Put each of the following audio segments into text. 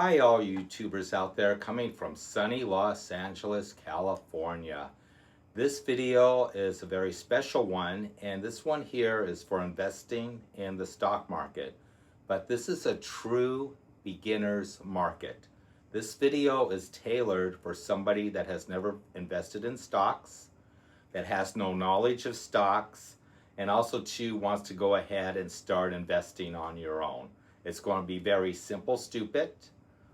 Hi all YouTubers out there coming from sunny Los Angeles, California. This video is a very special one, and this one here is for investing in the stock market. But this is a true beginner's market. This video is tailored for somebody that has never invested in stocks, that has no knowledge of stocks, and also too wants to go ahead and start investing on your own. It's going to be very simple, stupid,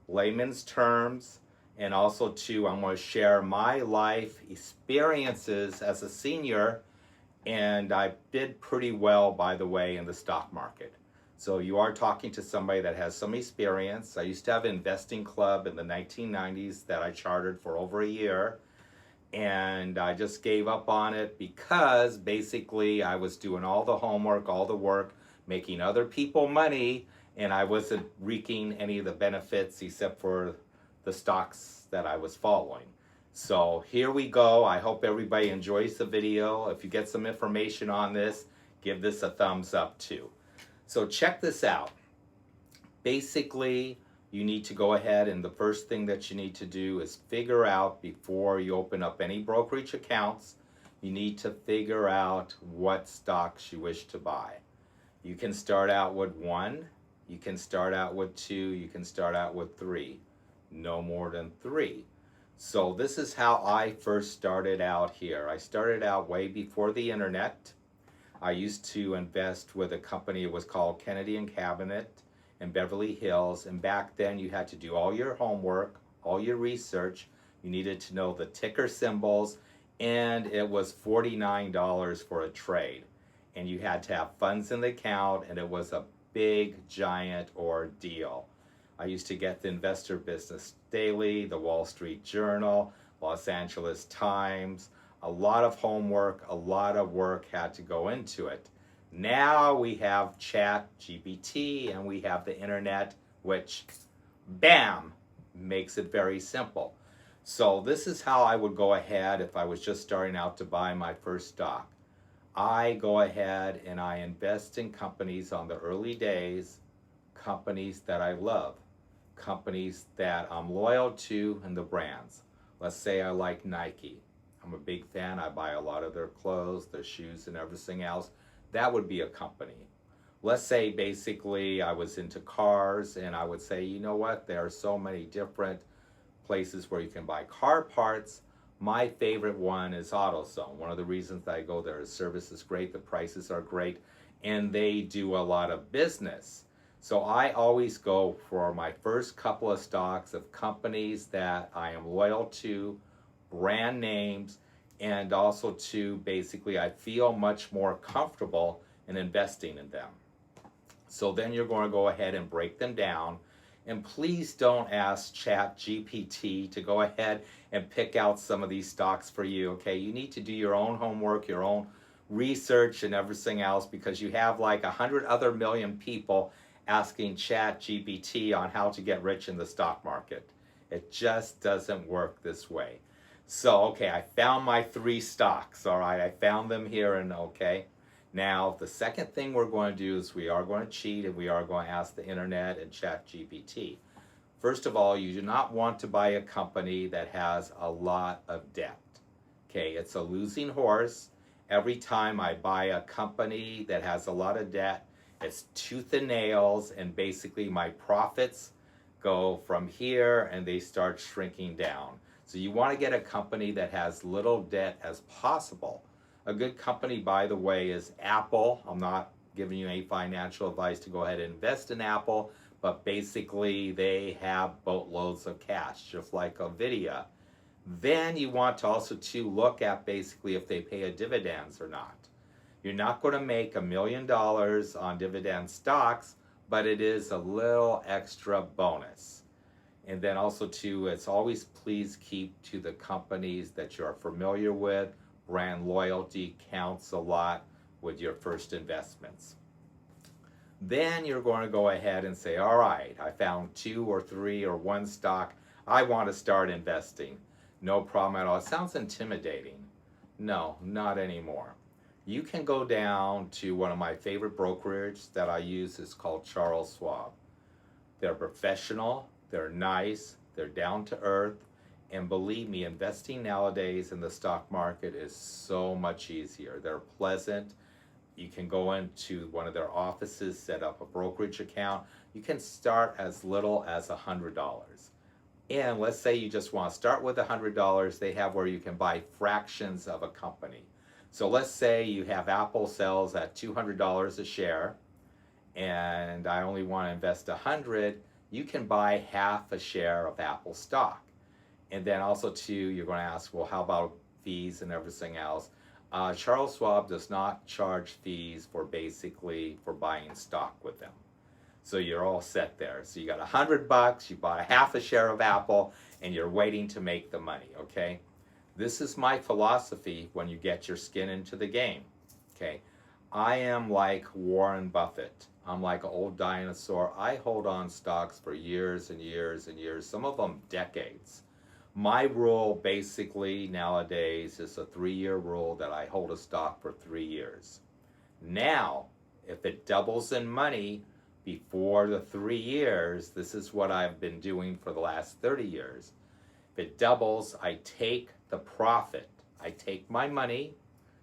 layman's terms, and also too I'm going to share my life experiences as a senior, and I did pretty well, by the way, in the stock market. So you are talking to somebody that has some experience. I used to have an investing club in the 1990s that I chartered for over a year, and I just gave up on it because basically I was doing all the homework, all the work, making other people money, and I wasn't reaping any of the benefits except for the stocks that I was following. So here we go. I hope everybody enjoys the video. If you get some information on this, give this a thumbs up too. So check this out. Basically, you need to go ahead, and the first thing that you need to do is figure out, before you open up any brokerage accounts, you need to figure out what stocks you wish to buy. You can start out with 1, you can start out with 2, you can start out with 3. No more than 3. So this is how I first started out here. I started out way before the internet. I used to invest with a company, it was called Kennedy and Cabinet in Beverly Hills, and back then you had to do all your homework, all your research. You needed to know the ticker symbols, and it was $49 for a trade. And you had to have funds in the account, and it was a big, giant ordeal. I used to get the Investor Business Daily, the Wall Street Journal, Los Angeles Times. A lot of homework, a lot of work had to go into it. Now we have Chat GPT and we have the internet, which, bam, makes it very simple. So this is how I would go ahead if I was just starting out to buy my first stock. I go ahead and I invest in companies on the early days, companies that I love, companies that I'm loyal to, and the brands. Let's say I like Nike. I'm a big fan. I buy a lot of their clothes, their shoes, and everything else. That would be a company. Let's say basically I was into cars, and I would say, you know what, there are so many different places where you can buy car parts. My favorite one is AutoZone. One of the reasons that I go there is service is great, the prices are great, and they do a lot of business. So I always go for my first couple of stocks of companies that I am loyal to, brand names, and also to basically I feel much more comfortable in investing in them. So then you're going to go ahead and break them down. And please don't ask Chat GPT to go ahead and pick out some of these stocks for you, okay? You need to do your own homework, your own research and everything else, because you have like 100 other million people asking Chat GPT on how to get rich in the stock market. It just doesn't work this way. So, okay, I found my 3 stocks, all right? I found them here, and okay. Now, the second thing we're going to do is we are going to cheat, and we are going to ask the internet and Chat GPT. First of all, you do not want to buy a company that has a lot of debt. Okay, it's a losing horse. Every time I buy a company that has a lot of debt, it's tooth and nails, and basically my profits go from here and they start shrinking down. So you want to get a company that has little debt as possible. A good company, by the way, is Apple. I'm not giving you any financial advice to go ahead and invest in Apple, but basically they have boatloads of cash, just like Nvidia. Then you want to also to look at basically if they pay a dividends or not. You're not going to make $1 million on dividend stocks, but it is a little extra bonus. And then also too, it's always please keep to the companies that you're familiar with. Brand loyalty counts a lot with your first investments. Then you're going to go ahead and say, all right, I found 2 or 3 or 1 stock. I want to start investing. No problem at all. It sounds intimidating. No, not anymore. You can go down to one of my favorite brokerages that I use. It's called Charles Schwab. They're professional. they're nice, they're down to earth, and believe me, investing nowadays in the stock market is so much easier. They're pleasant. You can go into one of their offices, set up a brokerage account. You can start as little as $100. And let's say you just want to start with $100, they have where you can buy fractions of a company. So let's say you have Apple sells at $200 a share, and I only want to invest 100, you can buy half a share of Apple stock. And then also too, you're going to ask, well, how about fees and everything else? Charles Schwab does not charge fees for buying stock with them. So you're all set there. So you got $100, you bought a half a share of Apple, and you're waiting to make the money, okay? This is my philosophy when you get your skin into the game, okay? I am like Warren Buffett. I'm like an old dinosaur. I hold on stocks for years and years and years, some of them decades. My rule basically nowadays is a 3-year rule that I hold a stock for 3 years. Now, if it doubles in money before the 3 years, this is what I've been doing for the last 30 years. If it doubles, I take the profit. I take my money,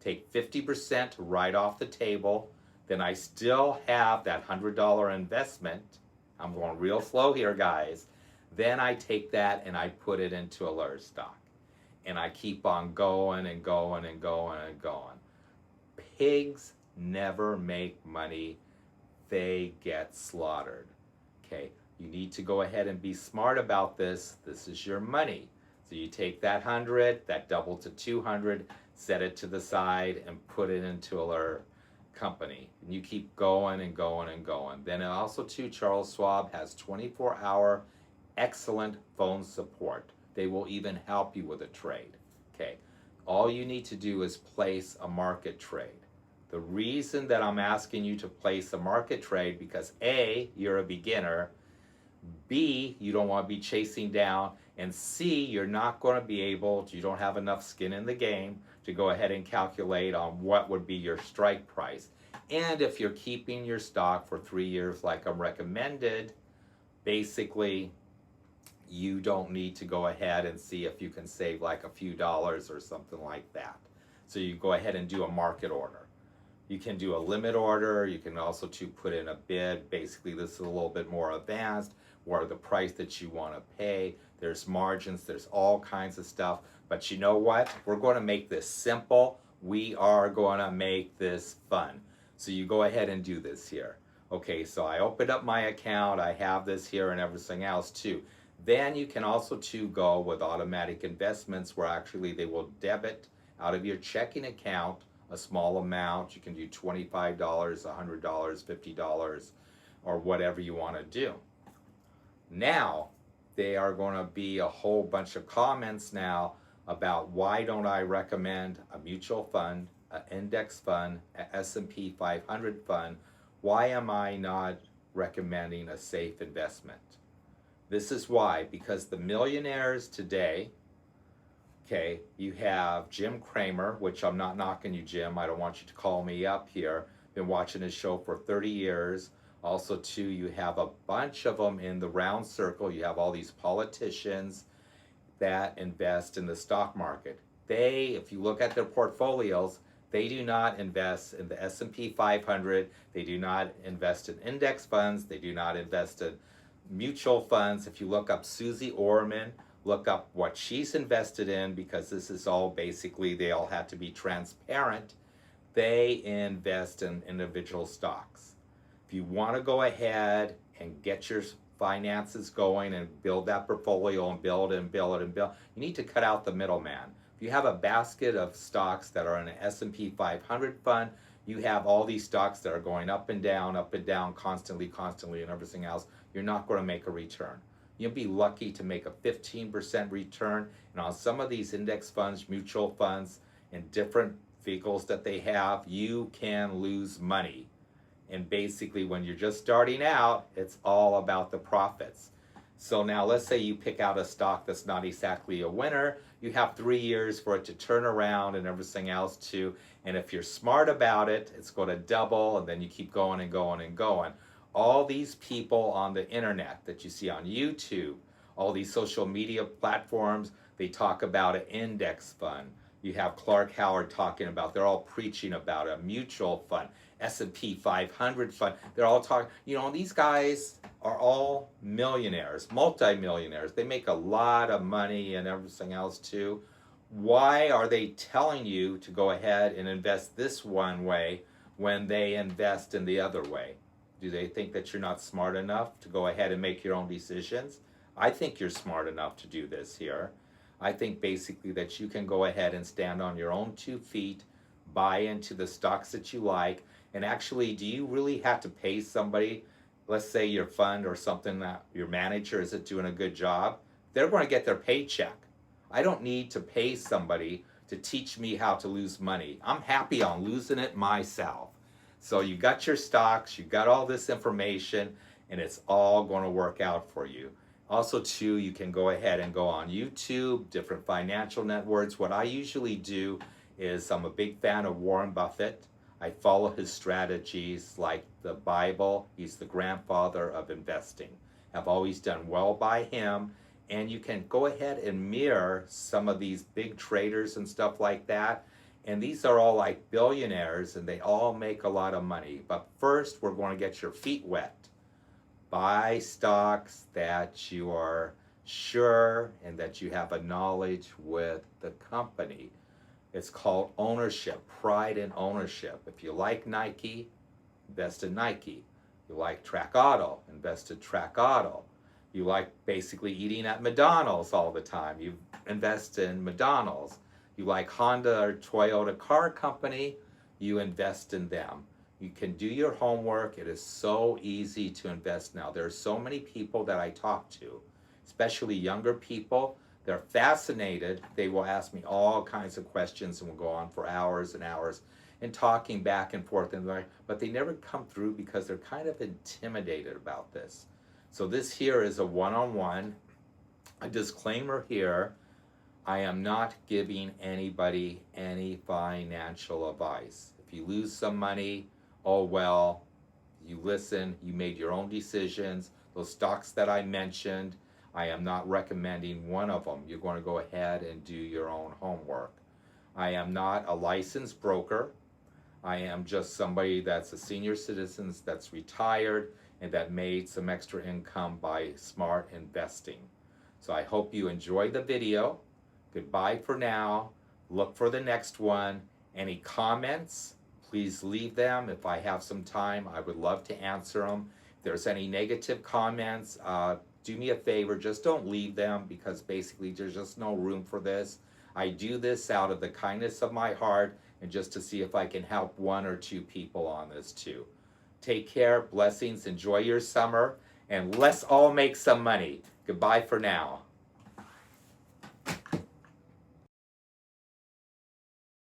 take 50% right off the table, then I still have that $100 investment. I'm going real slow here, guys. Then I take that and I put it into a large stock. And I keep on going and going and going and going. Pigs never make money. They get slaughtered. Okay, you need to go ahead and be smart about this. This is your money. So you take that 100, that double to 200, set it to the side and put it into a company. And you keep going and going and going. Then also too, Charles Schwab has 24-hour excellent phone support. They will even help you with a trade. Okay, all you need to do is place a market trade. The reason that I'm asking you to place a market trade because A, you're a beginner, B, you don't want to be chasing down, and C, you're not going to be able to, you don't have enough skin in the game to go ahead and calculate on what would be your strike price. And if you're keeping your stock for 3 years like I'm recommended, basically you don't need to go ahead and see if you can save like a few dollars or something like that. So you go ahead and do a market order. You can do a limit order. You can also put in a bid. Basically, this is a little bit more advanced, or the price that you want to pay. There's margins. There's all kinds of stuff. But you know what? We're going to make this simple. We are going to make this fun. So you go ahead and do this here. Okay, so I opened up my account. I have this here and everything else too. Then you can also go with automatic investments where actually they will debit out of your checking account a small amount. You can do $25, $100, $50, or whatever you want to do. Now, there are going to be a whole bunch of comments now about why don't I recommend a mutual fund, an index fund, an S&P 500 fund. Why am I not recommending a safe investment? This is why, because the millionaires today, okay, you have Jim Cramer, which I'm not knocking you, Jim. I don't want you to call me up here. Been watching his show for 30 years. Also, too, you have a bunch of them in the round circle. You have all these politicians that invest in the stock market. They, if you look at their portfolios, they do not invest in the S&P 500. They do not invest in index funds. They do not invest in mutual funds. If you look up Susie Orman, look up what she's invested in, because this is all basically, they all have to be transparent. They invest in individual stocks. If you want to go ahead and get your finances going and build that portfolio and build and build and build, you need to cut out the middleman. If you have a basket of stocks that are in an S&P 500 fund, you have all these stocks that are going up and down, constantly, and everything else. You're not going to make a return. You'll be lucky to make a 15% return. And on some of these index funds, mutual funds, and different vehicles that they have, you can lose money. And basically, when you're just starting out, it's all about the profits. So now let's say you pick out a stock that's not exactly a winner. You have 3 years for it to turn around and everything else too. And if you're smart about it, it's going to double, and then you keep going and going and going. all these people on the internet that you see on YouTube, all these social media platforms, they talk about an index fund. You have Clark Howard talking about, they're all preaching about a mutual fund, S&P 500 fund. They're all talking, you know, these guys are all millionaires, multimillionaires. They make a lot of money and everything else too. Why are they telling you to go ahead and invest this one way when they invest in the other way? Do they think that you're not smart enough to go ahead and make your own decisions? I think you're smart enough to do this here. I think basically that you can go ahead and stand on your own 2 feet, buy into the stocks that you like, and actually, do you really have to pay somebody? Let's say your fund or something that your manager isn't doing a good job. They're going to get their paycheck. I don't need to pay somebody to teach me how to lose money. I'm happy on losing it myself. So you got your stocks, you got all this information, and it's all going to work out for you. Also too, you can go ahead and go on YouTube, different financial networks. What I usually do is, I'm a big fan of Warren Buffett. I follow his strategies like the Bible. He's the grandfather of investing. I've always done well by him. And you can go ahead and mirror some of these big traders and stuff like that. And these are all like billionaires, and they all make a lot of money. But first, we're going to get your feet wet. Buy stocks that you are sure and that you have a knowledge with the company. It's called ownership, pride in ownership. If you like Nike, invest in Nike. You like Track Auto, invest in Track Auto. You like basically eating at McDonald's all the time, you invest in McDonald's. You like Honda or Toyota car company, you invest in them. You can do your homework. It is so easy to invest now. There are so many people that I talk to, especially younger people. They're fascinated. They will ask me all kinds of questions and we'll go on for hours and hours and talking back and forth. But they never come through because they're kind of intimidated about this. So this here is a one-on-one. A disclaimer here, I am not giving anybody any financial advice. If you lose some money, oh well, you listen, you made your own decisions. Those stocks that I mentioned, I am not recommending one of them. You're going to go ahead and do your own homework. I am not a licensed broker. I am just somebody that's a senior citizen that's retired and that made some extra income by smart investing. So I hope you enjoy the video. Goodbye for now. Look for the next one. Any comments, please leave them. If I have some time, I would love to answer them. If there's any negative comments, do me a favor, just don't leave them, because basically there's just no room for this. I do this out of the kindness of my heart and just to see if I can help 1 or 2 people on this too. Take care, blessings, enjoy your summer, and let's all make some money. Goodbye for now.